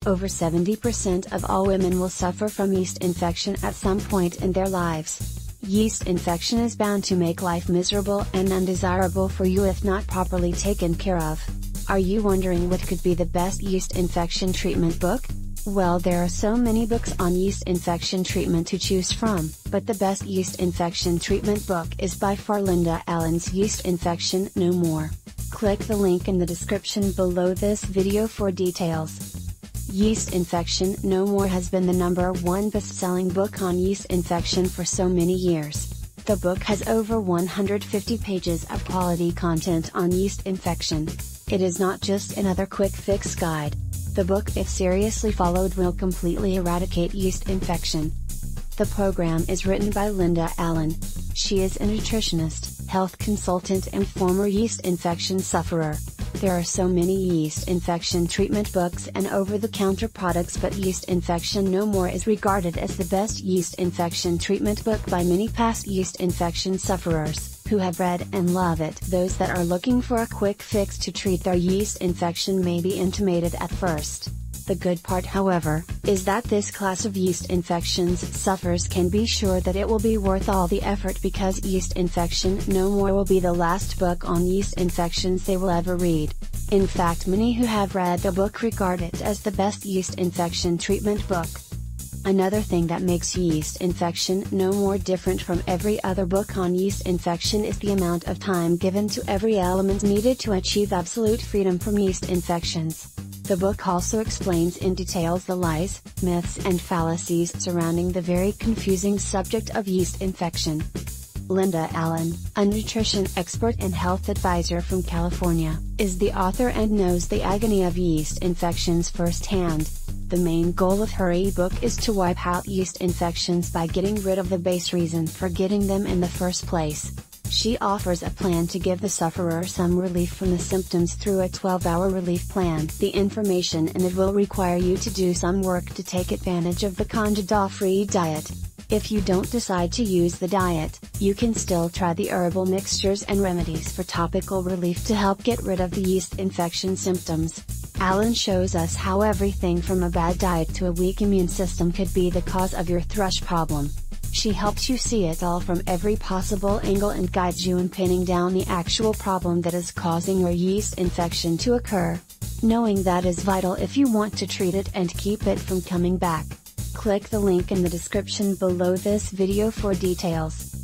Over 70% of all women will suffer from yeast infection at some point in their lives. Yeast infection is bound to make life miserable and undesirable for you if not properly taken care of. Are you wondering what could be the best yeast infection treatment book? Well, there are so many books on yeast infection treatment to choose from, but the best yeast infection treatment book is by far Linda Allen's Yeast Infection No More. Click the link in the description below this video for details. Yeast Infection No More has been the #1 best-selling book on yeast infection for so many years. The book has over 150 pages of quality content on yeast infection. It is not just another quick fix guide. The book, if seriously followed, will completely eradicate yeast infection. The program is written by Linda Allen. She is a nutritionist, health consultant and former yeast infection sufferer. There are so many yeast infection treatment books and over-the-counter products, but Yeast Infection No More is regarded as the best yeast infection treatment book by many past yeast infection sufferers, who have read and love it. Those that are looking for a quick fix to treat their yeast infection may be intimidated at first. The good part, however, is that this class of yeast infections sufferers can be sure that it will be worth all the effort, because Yeast Infection No More will be the last book on yeast infections they will ever read. In fact, many who have read the book regard it as the best yeast infection treatment book. Another thing that makes Yeast Infection No More different from every other book on yeast infection is the amount of time given to every element needed to achieve absolute freedom from yeast infections. The book also explains in detail the lies, myths and fallacies surrounding the very confusing subject of yeast infection. Linda Allen, a nutrition expert and health advisor from California, is the author and knows the agony of yeast infections firsthand. The main goal of her ebook is to wipe out yeast infections by getting rid of the base reason for getting them in the first place. She offers a plan to give the sufferer some relief from the symptoms through a 12-hour relief plan. The information in it will require you to do some work to take advantage of the Candida-free diet. If you don't decide to use the diet, you can still try the herbal mixtures and remedies for topical relief to help get rid of the yeast infection symptoms. Allen shows us how everything from a bad diet to a weak immune system could be the cause of your thrush problem. She helps you see it all from every possible angle and guides you in pinning down the actual problem that is causing your yeast infection to occur. Knowing that is vital if you want to treat it and keep it from coming back. Click the link in the description below this video for details.